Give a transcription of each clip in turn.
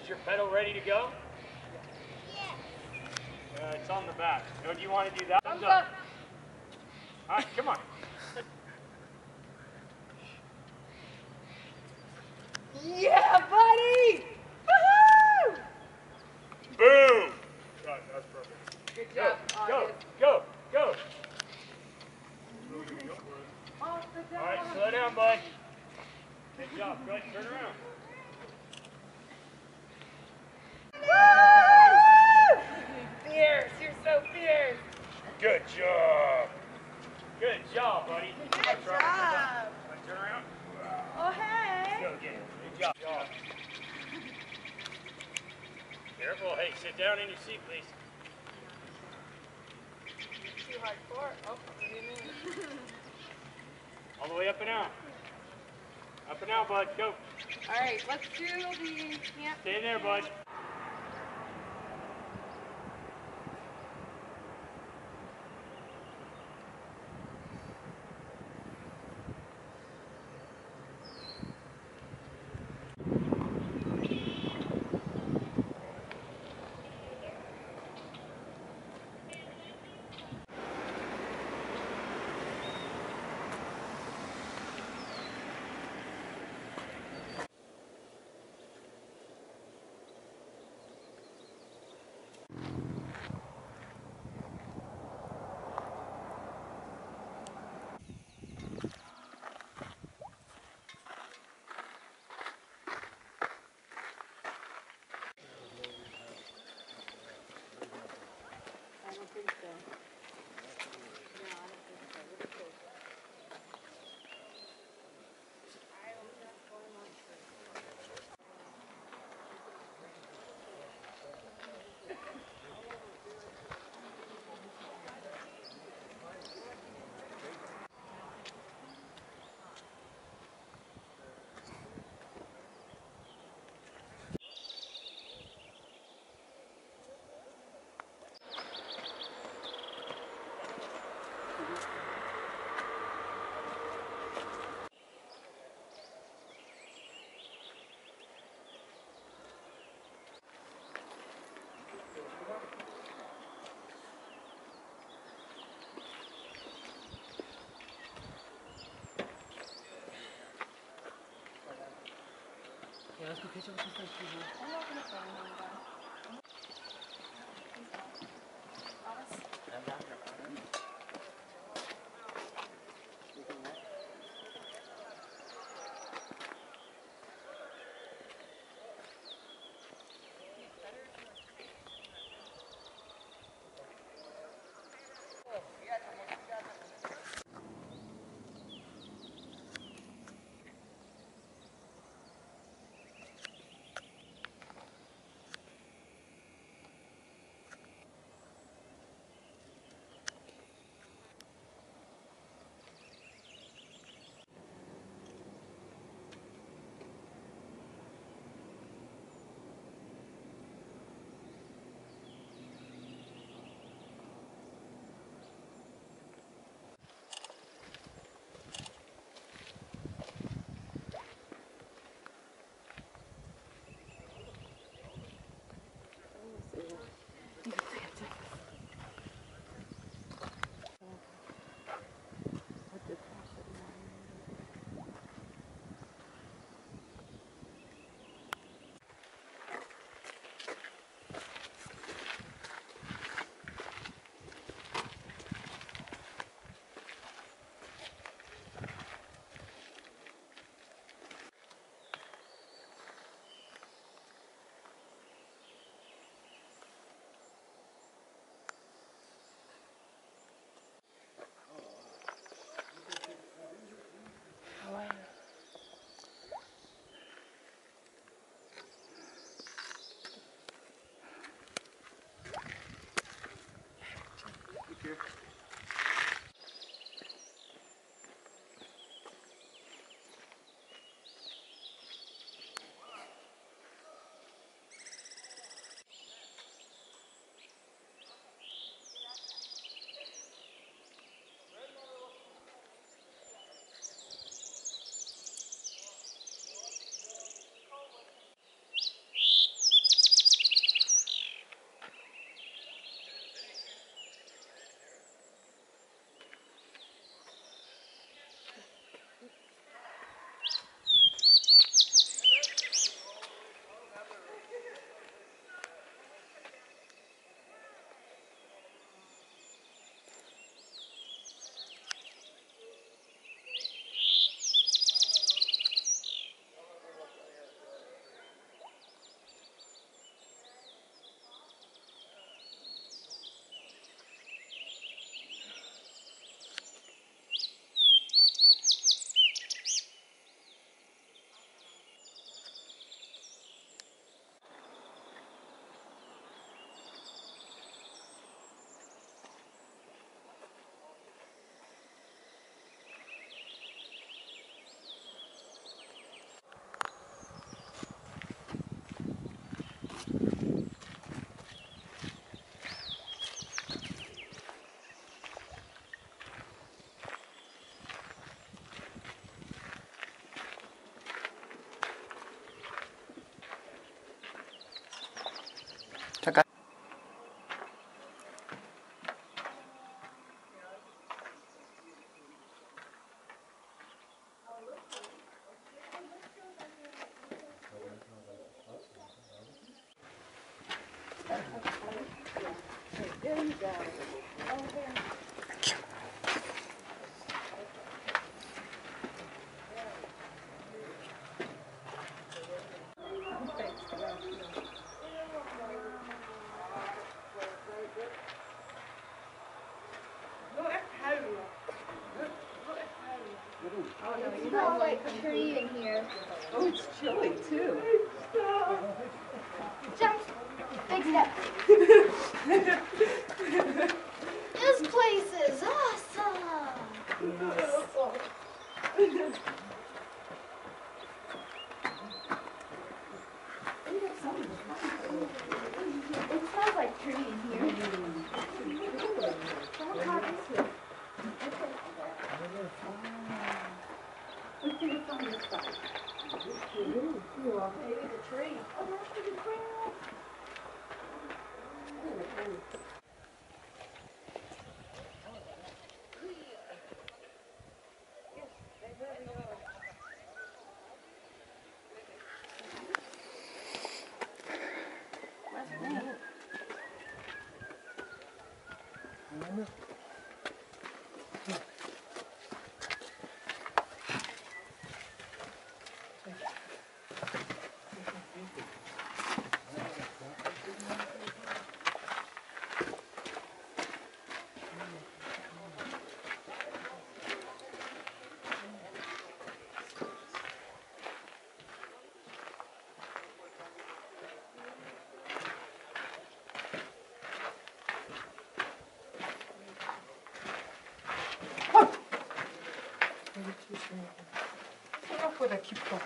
Is your pedal ready to go? It's on the back. No, do you want to do that? Thumbs up. All right, come on. Yeah, buddy! Woohoo! Boom! God, that's perfect. Good job, August. Go. All right, slow down, bud. Good job. Go ahead, turn around. Woo! Fierce, you're so fierce. Good job. Good job, buddy. Good job. Turn around. Oh, hey. Go get it. Good job. Careful. Hey, sit down in your seat, please. Too hardcore. Oh, what do you mean? All the way up and out. Up and out, bud. Go. All right, let's do the camp. Stay there, bud. I don't think so. No, I don't think so. Look at this. Yeah, let's go catch up with this next people. I'm not gonna say anything. I'm down here. It smells like a tree in here. Oh, it's chilly too. Jump. Big step. This place is awesome. It smells like tree in here. Someone caught this here. Let's see what's on this side. Maybe the tree. Oh, that's the tree. 생각보다 깊어.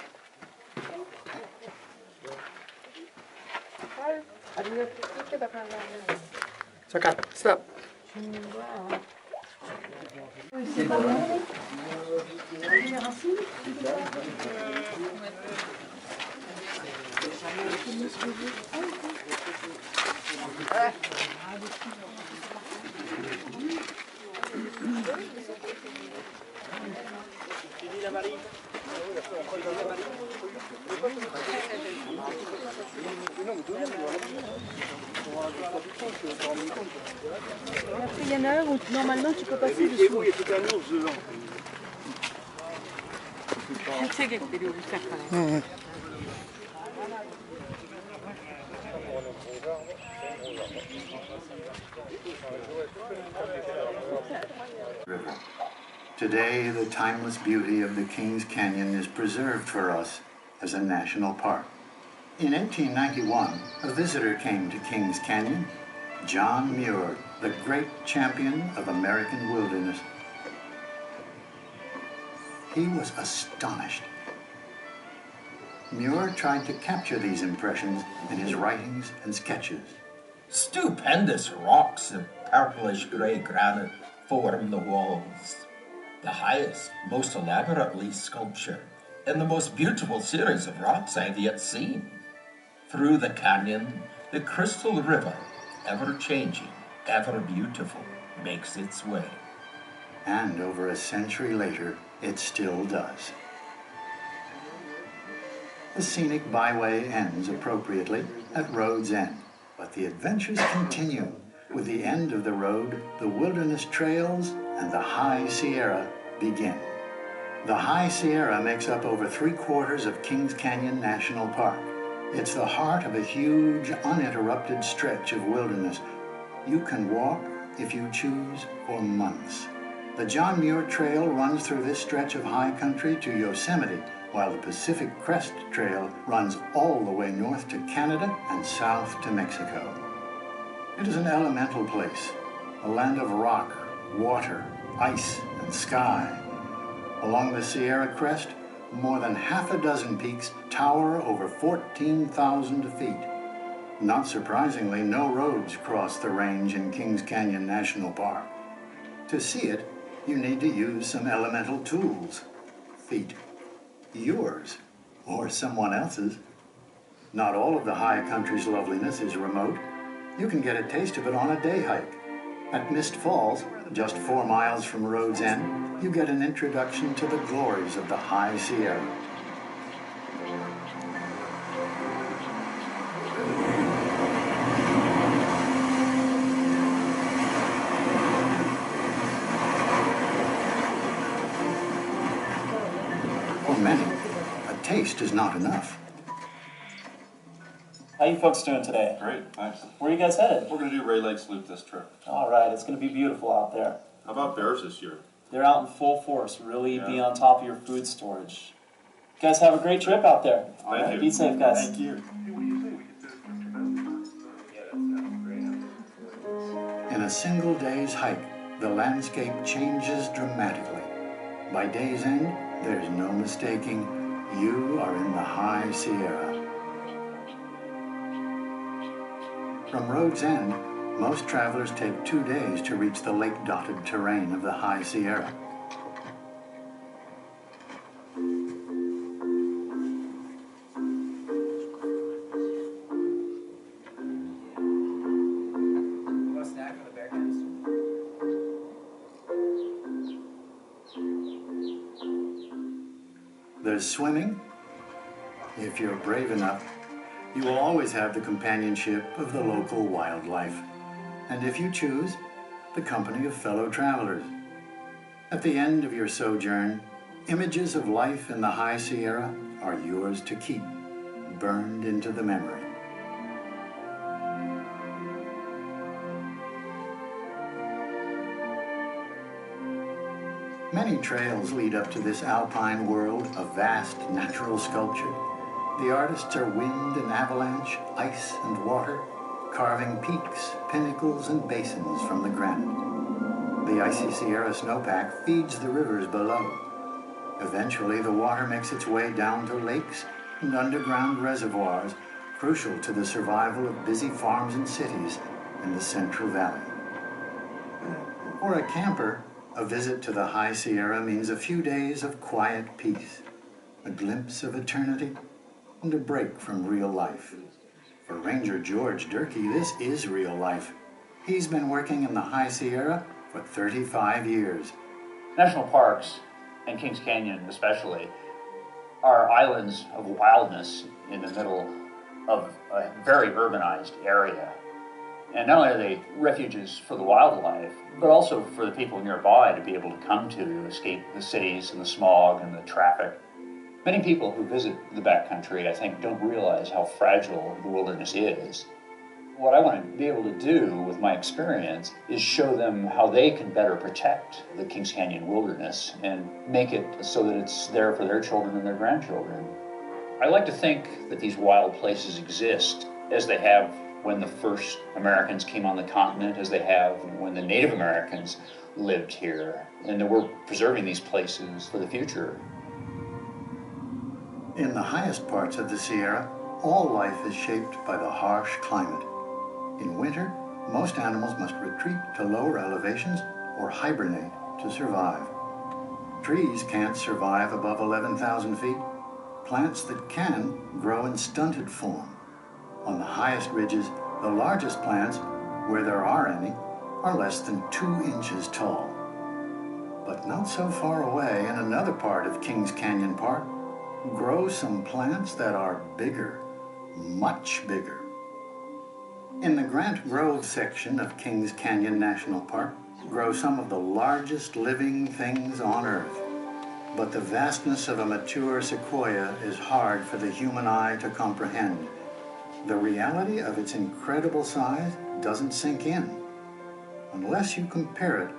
아니면 끝에다 가려면 잠깐 스탑. 죽는 거야. Après, il y en a un où normalement tu peux passer dessous. 산책객 내려오기 시작하네. River. Today, the timeless beauty of the Kings Canyon is preserved for us as a national park. In 1891, a visitor came to Kings Canyon, John Muir, the great champion of American wilderness. He was astonished. Muir tried to capture these impressions in his writings and sketches. Stupendous rocks of purplish-grey granite form the walls. The highest, most elaborately sculptured, and the most beautiful series of rocks I've yet seen. Through the canyon, the crystal river, ever-changing, ever-beautiful, makes its way. And over a century later, it still does. The scenic byway ends appropriately at Road's End, but the adventures continue. With the end of the road, the wilderness trails and the High Sierra begin. The High Sierra makes up over 3/4 of Kings Canyon National Park. It's the heart of a huge, uninterrupted stretch of wilderness. You can walk, if you choose, for months. The John Muir Trail runs through this stretch of high country to Yosemite, while the Pacific Crest Trail runs all the way north to Canada and south to Mexico. It is an elemental place, a land of rock, water, ice, and sky. Along the Sierra Crest, more than half a dozen peaks tower over 14,000 feet. Not surprisingly, no roads cross the range in Kings Canyon National Park. To see it, you need to use some elemental tools. Feet. Yours, or someone else's. Not all of the high country's loveliness is remote. You can get a taste of it on a day hike. At Mist Falls, just 4 miles from Road's End, you get an introduction to the glories of the High Sierra. taste is not enough. How you folks doing today? Great, thanks. Where are you guys headed? We're going to do Ray Lakes Loop this trip. All right, it's going to be beautiful out there. How about bears this year? They're out in full force. Really Yeah. be on top of your food storage. You guys have a great trip out there. All Thank right, you. be safe, guys. Thank you. In a single day's hike, the landscape changes dramatically. By day's end, there's no mistaking you are in the High Sierra. From Rhodes End, most travelers take 2 days to reach the lake-dotted terrain of the High Sierra. There's swimming. If you're brave enough, you will always have the companionship of the local wildlife. And if you choose, the company of fellow travelers. At the end of your sojourn, images of life in the High Sierra are yours to keep, burned into the memory. Many trails lead up to this alpine world of vast natural sculpture. The artists are wind and avalanche, ice and water, carving peaks, pinnacles, and basins from the granite. The icy Sierra snowpack feeds the rivers below. Eventually, the water makes its way down to lakes and underground reservoirs, crucial to the survival of busy farms and cities in the Central Valley. For a camper, a visit to the High Sierra means a few days of quiet peace, a glimpse of eternity, and a break from real life. For Ranger George Durkee, this is real life. He's been working in the High Sierra for 35 years. National parks, and Kings Canyon especially, are islands of wildness in the middle of a very urbanized area. And not only are they refuges for the wildlife, but also for the people nearby to be able to come to escape the cities and the smog and the traffic. Many people who visit the backcountry, I think, don't realize how fragile the wilderness is. What I want to be able to do with my experience is show them how they can better protect the Kings Canyon wilderness and make it so that it's there for their children and their grandchildren. I like to think that these wild places exist as they have when the first Americans came on the continent, as they have when the Native Americans lived here, and that we're preserving these places for the future. In the highest parts of the Sierra, all life is shaped by the harsh climate. In winter, most animals must retreat to lower elevations or hibernate to survive. Trees can't survive above 11,000 feet. Plants that can grow in stunted form. On the highest ridges, the largest plants, where there are any, are less than 2 inches tall. But not so far away, in another part of Kings Canyon Park, grow some plants that are bigger, much bigger. In the Grant Grove section of Kings Canyon National Park grow some of the largest living things on Earth. But the vastness of a mature sequoia is hard for the human eye to comprehend. The reality of its incredible size doesn't sink in unless you compare it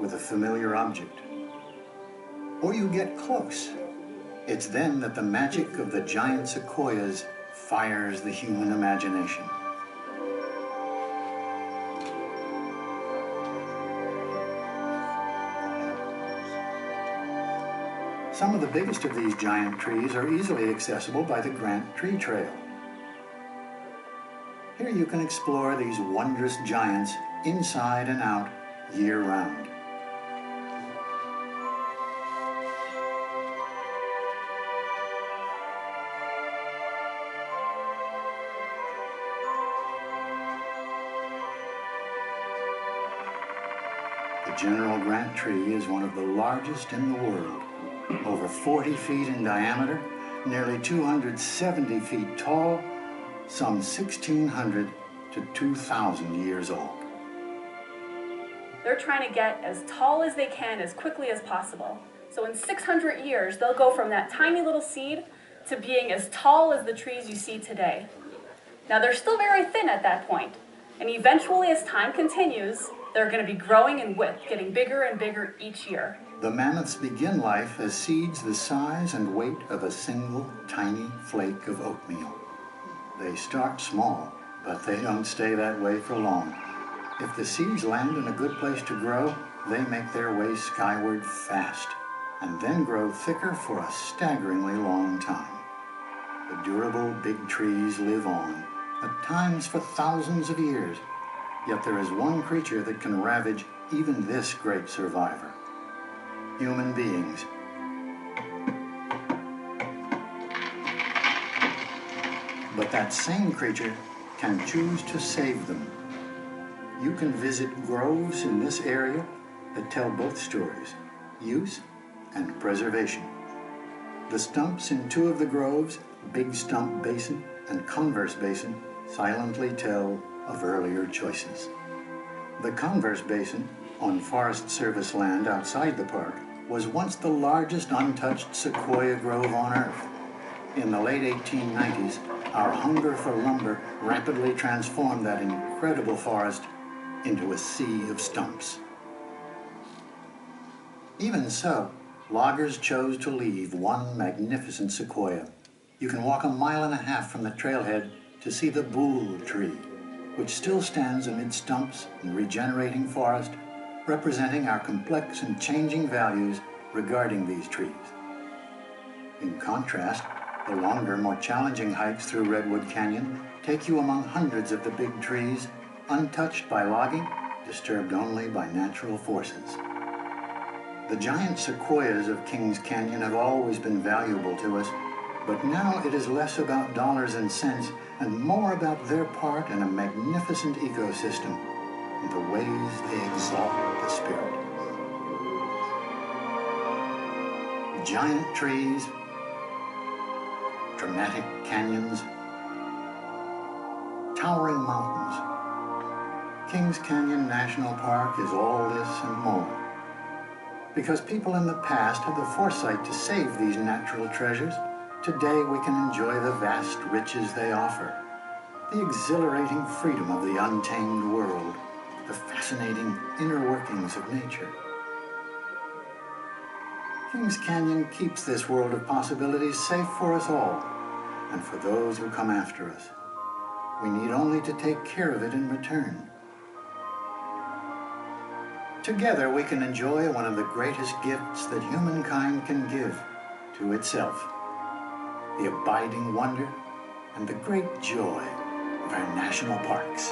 with a familiar object. Or you get close. It's then that the magic of the giant sequoias fires the human imagination. Some of the biggest of these giant trees are easily accessible by the Grant Tree Trail. Here you can explore these wondrous giants inside and out year-round. The General Grant tree is one of the largest in the world. Over 40 feet in diameter, nearly 270 feet tall, some 1,600 to 2,000 years old. They're trying to get as tall as they can as quickly as possible. So in 600 years, they'll go from that tiny little seed to being as tall as the trees you see today. Now they're still very thin at that point, and eventually as time continues, they're going to be growing in width, getting bigger and bigger each year. The mammoths begin life as seeds the size and weight of a single tiny flake of oatmeal. They start small, but they don't stay that way for long. If the seeds land in a good place to grow, they make their way skyward fast, and then grow thicker for a staggeringly long time. The durable big trees live on, at times for thousands of years, yet there is one creature that can ravage even this great survivor: human beings. But that same creature can choose to save them. You can visit groves in this area that tell both stories: use and preservation. The stumps in two of the groves, Big Stump Basin and Converse Basin, silently tell of earlier choices. The Converse Basin, on Forest Service land outside the park, was once the largest untouched sequoia grove on Earth. In the late 1890s, our hunger for lumber rapidly transformed that incredible forest into a sea of stumps. Even so, loggers chose to leave one magnificent sequoia. You can walk 1.5 miles from the trailhead to see the Boole tree, which still stands amid stumps and regenerating forest, representing our complex and changing values regarding these trees. In contrast, the longer, more challenging hikes through Redwood Canyon take you among hundreds of the big trees, untouched by logging, disturbed only by natural forces. The giant sequoias of Kings Canyon have always been valuable to us, but now it is less about dollars and cents and more about their part in a magnificent ecosystem and the ways they exalt the spirit. Giant trees, dramatic canyons, towering mountains. Kings Canyon National Park is all this and more. Because people in the past had the foresight to save these natural treasures, today we can enjoy the vast riches they offer, the exhilarating freedom of the untamed world, the fascinating inner workings of nature. Kings Canyon keeps this world of possibilities safe for us all, and for those who come after us. We need only to take care of it in return. Together we can enjoy one of the greatest gifts that humankind can give to itself: the abiding wonder and the great joy of our national parks.